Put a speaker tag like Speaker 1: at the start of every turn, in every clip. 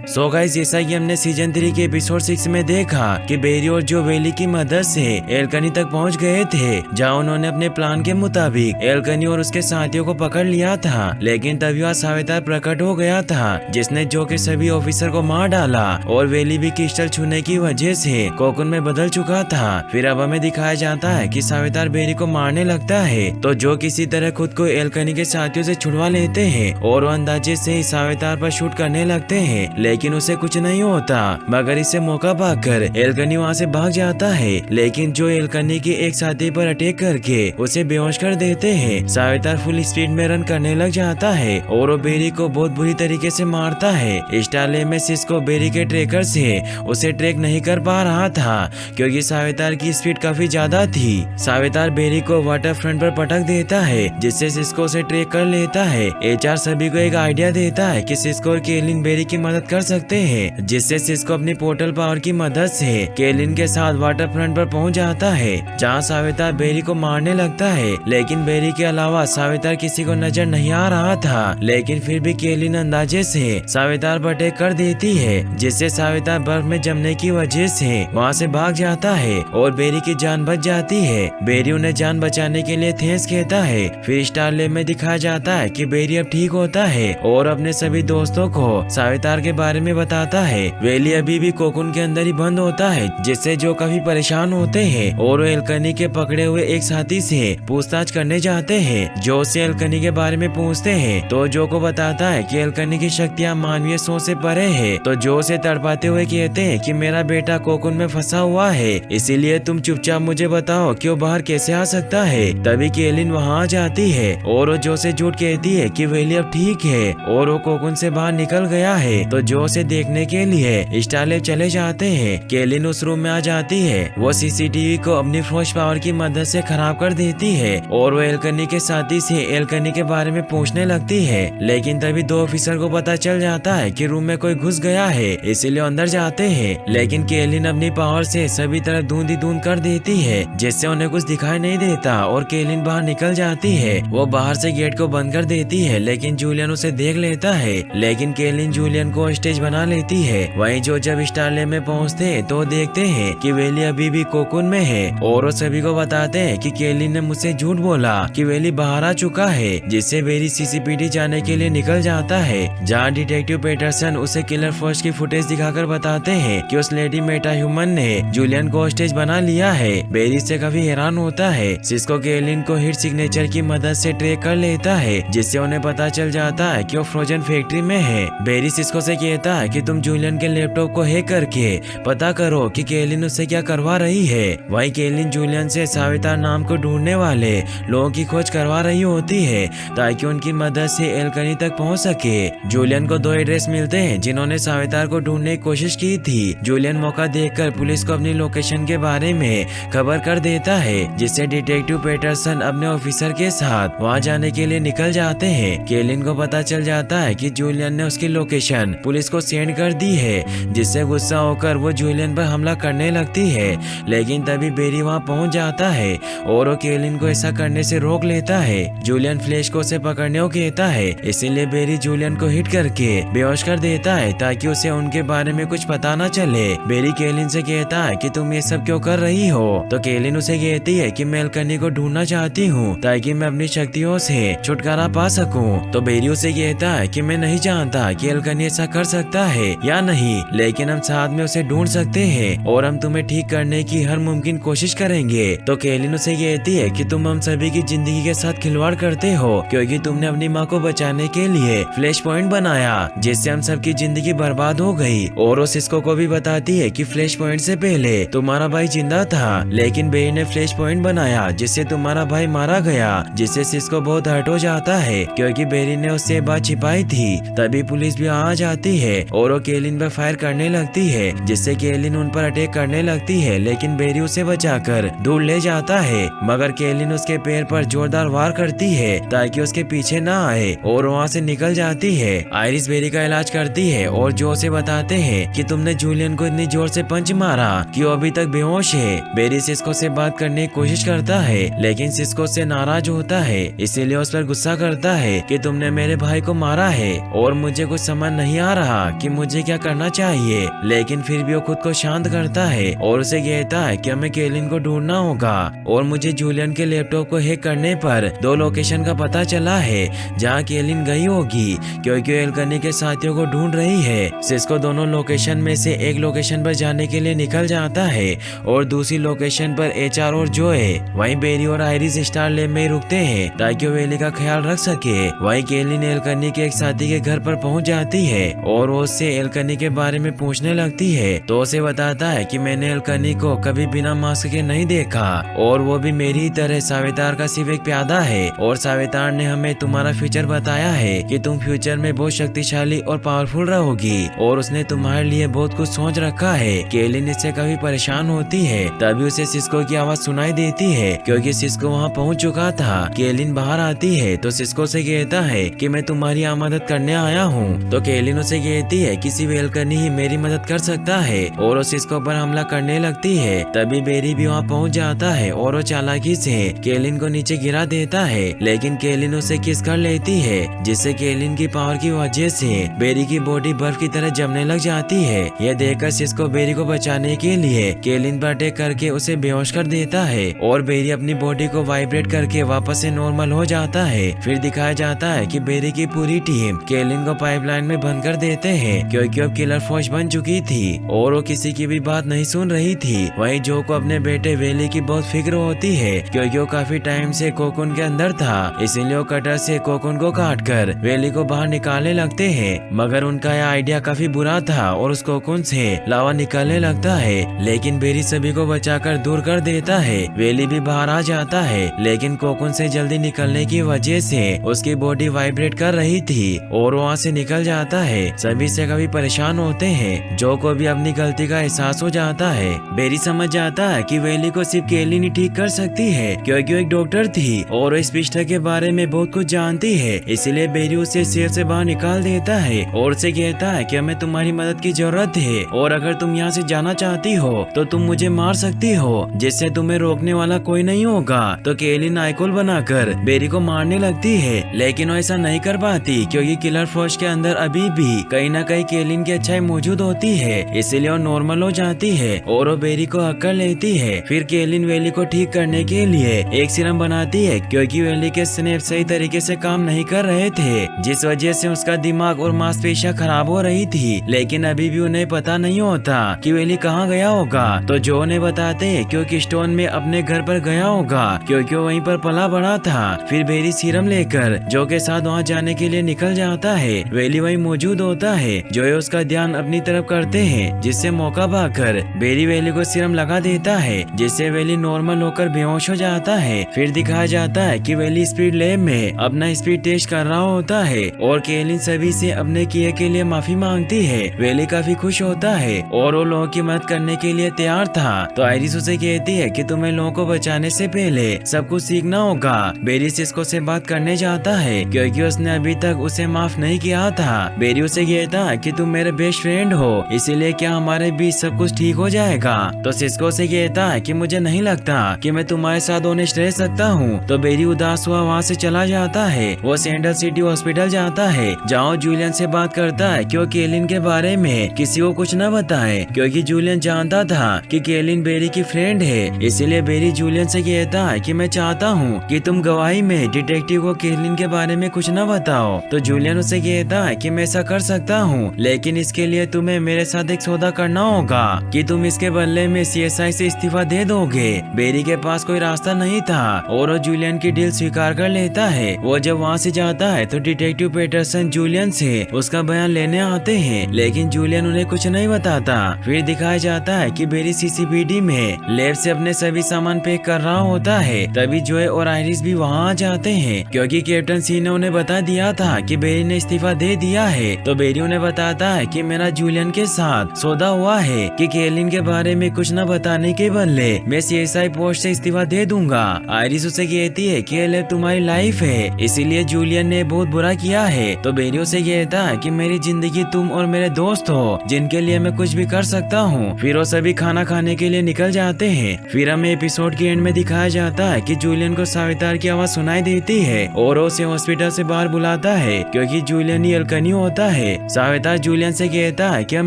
Speaker 1: So guys, जैसा कि हमने सीजन 3 के एपिसोड 6 में देखा कि बेरी और जो वेली की मदद से एल्कनी तक पहुंच गए थे, जहां उन्होंने अपने प्लान के मुताबिक एल्कनी और उसके साथियों को पकड़ लिया था। लेकिन तभी वहाँ सावेतार प्रकट हो गया था, जिसने जो के सभी ऑफिसर को मार डाला और वेली भी क्रिस्टल छूने की वजह से कोकुन में बदल चुका था। फिर अब हमें दिखाया जाता है कि सावेतार बेरी को मारने लगता है, तो जो किसी तरह खुद को एल्कनी के साथियों से छुड़वा लेते हैं और वो अंदाजे से ही सावेतार पर शूट करने लगते हैं, लेकिन उसे कुछ नहीं होता। मगर इससे मौका पाकर एल्कनी वहाँ से भाग जाता है, लेकिन जो एल्कनी के एक साथी पर अटैक करके उसे बेहोश कर देते हैं। सावेतार फुल स्पीड में रन करने लग जाता है और वो बेरी को बहुत बुरी तरीके से मारता है। स्टारले में सिस्को बेरी के ट्रेकर से उसे ट्रैक नहीं कर पा रहा था, क्योंकि सावेतार की स्पीड काफी ज्यादा थी। सावेतार बेरी को वाटर फ्रंट पर पटक देता है, जिससे सिस्को उसे ट्रैक कर लेता है। एचआर सभी को एक आइडिया देता है कि सिस्को और केलिन बेरी की मदद कर सकते हैं, जिससे सिस्को अपनी पोर्टल पावर की मदद से केलिन के साथ वाटर फ्रंट पर पहुंच जाता है, जहां सावेतार बेरी को मारने लगता है। लेकिन बेरी के अलावा सावेतार किसी को नजर नहीं आ रहा था, लेकिन फिर भी केलिन अंदाजे से सावेतार पर अटैक कर देती है, जिससे सावेतार बर्फ में जमने की वजह से वहां से भाग जाता है और बेरी की जान बच जाती है। बेरी उन्हें जान बचाने के लिए थैंक्स कहता है। फिर स्टारले में दिखाया जाता है कि बेरी अब ठीक होता है और अपने सभी दोस्तों को सावेतार के बारे में बताता है। वेली अभी भी कोकुन के अंदर ही बंद होता है, जिससे जो काफी परेशान होते हैं और वो एल्कनी के पकड़े हुए एक साथी से पूछताछ करने जाते हैं। जो से एल्कनी के बारे में पूछते हैं तो जो को बताता है कि एल्कनी की शक्तियाँ मानवीय सोच से परे है। तो जो से तड़पाते हुए कहते हैं कि मेरा बेटा कोकुन में फंसा हुआ है, इसीलिए तुम चुपचाप मुझे बताओ कि वो बाहर कैसे आ सकता है। तभी केलिन वहाँ आ जाती है और वो जो से झूठ कहती है कि वेली अब ठीक है और वो कोकुन से बाहर निकल गया है। तो जो से देखने के लिए स्टारले चले जाते हैं। केलिन उस रूम में आ जाती है। वो सीसीटीवी को अपनी फोर्स पावर की मदद से खराब कर देती है और वो एल्कनी के साथी से एल्कनी के बारे में पूछने लगती है। लेकिन तभी दो ऑफिसर को पता चल जाता है कि रूम में कोई घुस गया है, इसीलिए अंदर जाते हैं। लेकिन केलिन अपनी पावर से सभी तरफ धुंध ही धुंध कर देती है, जिससे उन्हें कुछ दिखाई नहीं देता और केलिन बाहर निकल जाती है। वो बाहर से गेट को बंद कर देती है, लेकिन जूलियन उसे देख लेता है। लेकिन केलिन जूलियन को स्टेज बना लेती है। वहीं जो जब स्टारले में पहुंचते हैं तो देखते हैं कि वेली अभी भी कोकुन में है और वो सभी को बताते हैं कि केलिन ने मुझसे झूठ बोला कि वेली बाहर आ चुका है, जिससे वेली सीसीपीटी जाने के लिए निकल जाता है, जहां डिटेक्टिव पेटरसन उसे किलर फोर्स की फुटेज दिखाकर बताते हैं कि उस लेडी मेटा ह्यूमन ने जूलियन को हॉस्टेज बना लिया है। बेरी से काफी हैरान होता है। सिस्को केलिन को हिट सिग्नेचर की मदद से ट्रैक कर लेता है, जिससे उन्हें पता चल जाता है कि वो फ्रोजन फैक्ट्री में है। बेरी सिस्को से कहता है कि तुम जूलियन के लैपटॉप को हैक करके पता करो कि केलिन उससे क्या करवा रही है। वहीं केलिन जूलियन से सावेतार नाम को ढूंढने वाले लोगों की खोज करवा रही होती है, ताकि उनकी मदद से एल्कनी तक पहुंच सके। जूलियन को दो एड्रेस मिलते हैं जिन्होंने सावेतार को ढूंढने की कोशिश की थी। जूलियन मौका देखकर पुलिस को अपनी लोकेशन के बारे में खबर कर देता है, जिससे डिटेक्टिव पेटरसन अपने ऑफिसर के साथ वहां जाने के लिए निकल जाते हैं। केलिन को पता चल जाता है कि जूलियन ने उसकी लोकेशन पुलिस को सेंड कर दी है, जिससे गुस्सा होकर वो जूलियन पर हमला करने लगती है। लेकिन तभी बेरी वहां पहुंच जाता है और वो केलिन को ऐसा करने से रोक लेता है। जूलियन फ्लैश को उसे पकड़ने को कहता है, इसीलिए बेरी जूलियन को हिट करके बेहोश कर देता है, ताकि उसे उनके बारे में कुछ पता न चले। बेरी केलिन से कहता है कि तुम ये सब क्यों कर रही हो। तो केलिन उसे कहती है कि मैं एल्कनी को ढूंढना चाहती हूँ, ताकि मैं अपनी शक्तियों से छुटकारा पा सकूं। तो बेरी उसे कहता है कि मैं नहीं जानता कि एल्कनी ऐसा कर सकता है या नहीं, लेकिन हम साथ में उसे ढूंढ सकते हैं और हम तुम्हें ठीक करने की हर मुमकिन कोशिश करेंगे। तो केलिन उसे कहती है कि तुम हम सभी की जिंदगी के साथ खिलवाड़ करते हो, क्योंकि तुमने अपनी माँ को बचाने के लिए फ्लैश पॉइंट बनाया, जिससे हम सबकी जिंदगी बर्बाद हो गई। और वो सिस्को को भी बताती है कि फ्लैश पॉइंट से पहले तुम्हारा भाई जिंदा था, लेकिन बेरी ने फ्लैश पॉइंट बनाया जिससे तुम्हारा भाई मारा गया, जिससे सिस्को बहुत हर्ट हो जाता है, क्योंकि बेरी ने उससे बात छिपाई थी। तभी पुलिस भी आ जाती है और वो केलिन पर फायर करने लगती है, जिससे केलिन उन पर अटैक करने लगती है। लेकिन बेरी उसे बचाकर दूर ले जाता है, मगर केलिन उसके पैर पर जोरदार वार करती है ताकि उसके पीछे ना आए और वहाँ से निकल जाती है। आयरिस बेरी का इलाज करती है और जो से बताते हैं कि तुमने जूलियन को इतनी जोर से पंच मारा कि वो अभी तक बेहोश है। बेरी सिस्को से बात करने की कोशिश करता है, लेकिन सिस्को से नाराज होता है, इसीलिए उस पर गुस्सा करता है कि तुमने मेरे भाई को मारा है और मुझे कुछ समझ नहीं आ रहा था कि मुझे क्या करना चाहिए, लेकिन फिर भी वो खुद को शांत करता है और उसे कहता है कि हमें केलिन को ढूंढना होगा। और मुझे जूलियन के लैपटॉप को हैक करने पर 2 लोकेशन का पता चला है जहाँ केलिन गई होगी, क्योंकि एल्कनी के साथियों को ढूंढ रही है। सिस्को दोनों लोकेशन में से एक लोकेशन पर जाने के लिए निकल जाता है और दूसरी लोकेशन पर एचआर और जोए वहीं बेरी और आयरिस स्टार लैब में रुकते हैं ताकि वो वेली का ख्याल रख सके। वहीं केलिन एल्कनी के एक साथी के घर पर पहुंच जाती है और वो उससे एल्कनी के बारे में पूछने लगती है, तो उसे बताता है कि मैंने एल्कनी को कभी बिना मास्क के नहीं देखा और वो भी मेरी तरह सावेतार का सिर्फ एक प्यादा है और सावेतार ने हमें तुम्हारा फ्यूचर बताया है कि तुम फ्यूचर में बहुत शक्तिशाली और पावरफुल रहोगी और उसने तुम्हारे लिए बहुत कुछ सोच रखा है। केलिन इससे काफी परेशान होती है। तभी उसे सिस्को की आवाज सुनाई देती है क्योंकि सिस्को वहाँ पहुँच चुका था। केलिन बाहर आती है तो सिस्को से कहता है कि मैं तुम्हारी मदद करने आया हूँ। तो केलिन उसे कहती है कि सिर्फ एल्कनी ही मेरी मदद कर सकता है और वो सिस्को पर हमला करने लगती है। तभी बेरी भी वहाँ पहुँच जाता है और वो चालाकी से केलिन को नीचे गिरा देता है, लेकिन केलिन उसे किस कर लेती है जिससे केलिन की पावर की वजह से बेरी की बॉडी बर्फ की तरह जमने लग जाती है। यह देखकर सिस्को बेरी को बचाने के लिए केलिन पर अटैक करके उसे बेहोश कर देता है और बेरी अपनी बॉडी को वाइब्रेट करके वापस से नॉर्मल हो जाता है। फिर दिखाया जाता है कि बेरी की पूरी टीम केलिन को पाइपलाइन में बंद कर देते हैं क्योंकि अब किलर फोर्स बन चुकी थी और वो किसी की भी बात नहीं सुन रही थी। वहीं जो को अपने बेटे वेली की बहुत फिक्र होती है क्योंकि वो काफी टाइम से कोकुन के अंदर था, इसीलिए वो कटर से कोकुन को काट कर वेली को बाहर निकालने लगते हैं। मगर उनका यह आइडिया काफी बुरा था और उस कोकुन से लावा निकलने लगता है, लेकिन बेरी सभी को बचाकर दूर कर देता है। वेली भी बाहर आ जाता है, लेकिन कोकुन से जल्दी निकलने की वजह से उसकी बॉडी वाइब्रेट कर रही थी और वहाँ से निकल जाता है। सभी से काफी परेशान होते हैं। जो को भी अपनी गलती का एहसास हो जाता है। बेरी समझ जाता है कि वेली को सिर्फ केलिन ही ठीक कर सकती है क्योंकि वो एक डॉक्टर थी और इस पिस्टा के बारे में बहुत कुछ जानती है, इसलिए बेरी उसे शेर से बाहर निकाल देता है और उसे कहता है कि हमें तुम्हारी मदद की जरूरत है और अगर तुम यहाँ से जाना चाहती हो तो तुम मुझे मार सकती हो, जिससे तुम्हें रोकने वाला कोई नहीं होगा। तो केलिन आइकोल बनाकर बेरी को मारने लगती है, लेकिन वो ऐसा नहीं कर पाती क्योंकि किलर फोर्स के अंदर अभी भी कहीं न कहीं केलिन की अच्छाई मौजूद होती है, इसलिए वो नॉर्मल हो जाती है और वो बेरी को हक कर लेती है। फिर केलिन वेली को ठीक करने के लिए एक सीरम बनाती है क्योंकि वेली के स्नेप सही तरीके से काम नहीं कर रहे थे, जिस वजह से उसका दिमाग और मांसपेशियां खराब हो रही थी। लेकिन अभी भी उन्हें पता नहीं होता कि वेली कहाँ गया होगा। तो जो उन्हें बताते हैं क्योंकि स्टोन में अपने घर पर गया होगा क्योंकि वो वहीं पर पला बड़ा था। फिर बेरी सीरम लेकर जो के साथ वहाँ जाने के लिए निकल जाता है। वेली वहीं मौजूद होता है। जो उसका ध्यान अपनी तरफ करते हैं, जिससे मौका पाकर बेरी वेली को सीरम लगा देता है, जिससे वेली नॉर्मल होकर बेहोश हो जाता है। फिर दिखाया जाता है कि वेली स्पीड लैब में अपना स्पीड टेस्ट कर रहा होता है और केलिन सभी से अपने किए के लिए माफी मांगती है। वेली काफी खुश होता है और वो लोगों की मदद करने के लिए तैयार था। तो आयरिस उसे कहती है कि तुम्हें लोगों को बचाने से पहले सब कुछ सीखना होगा। बेरी सिस्को से बात करने जाता है क्योंकि उसने अभी तक उसे माफ नहीं किया था। बेरी उसे कहता है कि तुम मेरे बेस्ट फ्रेंड हो, इसीलिए क्या हमारे बीच सब कुछ ठीक हो जाएगा। तो सिस्को से कहता है कि मुझे नहीं लगता कि मैं तुम्हारे साथ ऑनेस्ट रह सकता हूँ। तो बेरी उदास हुआ वहाँ से चला जाता है। वो सेंट्रल सिटी हॉस्पिटल जाता है जहाँ जूलियन से बात करता है कि वो केलिन के बारे में किसी को कुछ न बताए क्योंकि जूलियन जानता था कि केलिन बेरी की फ्रेंड है। इसीलिए बेरी जूलियन से कहता है कि मैं चाहता हूँ कि तुम गवाही में डिटेक्टिव को केलिन के बारे में कुछ न बताओ। तो जूलियन उसे कहता है कि मैं ऐसा कर सकता हूँ, लेकिन इसके लिए तुम्हें मेरे साथ एक सौदा करना होगा कि तुम इसके बदले में CSI से इस्तीफा दे दोगे। बेरी के पास कोई रास्ता नहीं था और वो जूलियन की डील स्वीकार कर लेता है। वो जब वहाँ से जाता है तो डिटेक्टिव पेटरसन जूलियन से उसका बयान लेने आते हैं, लेकिन जूलियन उन्हें कुछ नहीं बताता। फिर दिखाया जाता है कि बेरी CCPD में लैब से अपने सभी सामान पैक कर रहा होता है। तभी जोए और आयरिस भी वहाँ आ जाते हैं क्योंकि कैप्टन सी ने उन्हें बता दिया था कि बेरी ने इस्तीफा दे दिया है। तो बेरी उन्हें बताता है कि मेरा जूलियन के साथ सौदा हुआ है कि केलिन के बारे में कुछ न बताने के बदले मैं CSI पोस्ट से इस्तीफा दे दूंगा। आयरिस उसे कहती है कि लैब तुम्हारी लाइफ है, इसीलिए जूलियन ने बहुत बुरा किया है। तो बेरी उसे कहता है कि मेरी जिंदगी तुम और मेरे दोस्त हो जिनके लिए मैं कुछ भी कर सकता हूँ। फिर वो सभी खाना खाने के लिए निकल जाते हैं। फिर हमें एपिसोड के एंड में दिखाया जाता है कि जूलियन को सावितार की आवाज सुनाई देती है और उसे हॉस्पिटल से बाहर बुलाता है क्योंकि जूलियन ही एल्कनी होता है सावेता जूलियन से कहता है कि हम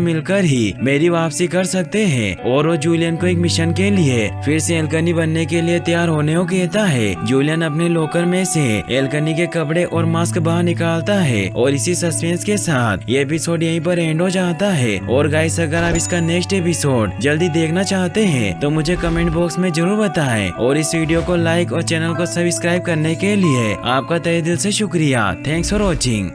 Speaker 1: मिलकर ही मेरी वापसी कर सकते हैं और वो जूलियन को एक मिशन के लिए फिर से एल्कनी बनने के लिए तैयार होने को कहता है। जूलियन अपने लॉकर में से एल्कनी के कपड़े और मास्क बाहर निकालता है और इसी सस्पेंस के साथ ये एपिसोड यहीं पर एंड हो जाता है। और गाइस, अगर आप इसका नेक्स्ट एपिसोड जल्दी देखना चाहते हैं तो मुझे कमेंट बॉक्स में जरूर बताएं और इस वीडियो को लाइक और चैनल को सब्सक्राइब करने के लिए आपका तहे दिल से शुक्रिया। Thanks for watching.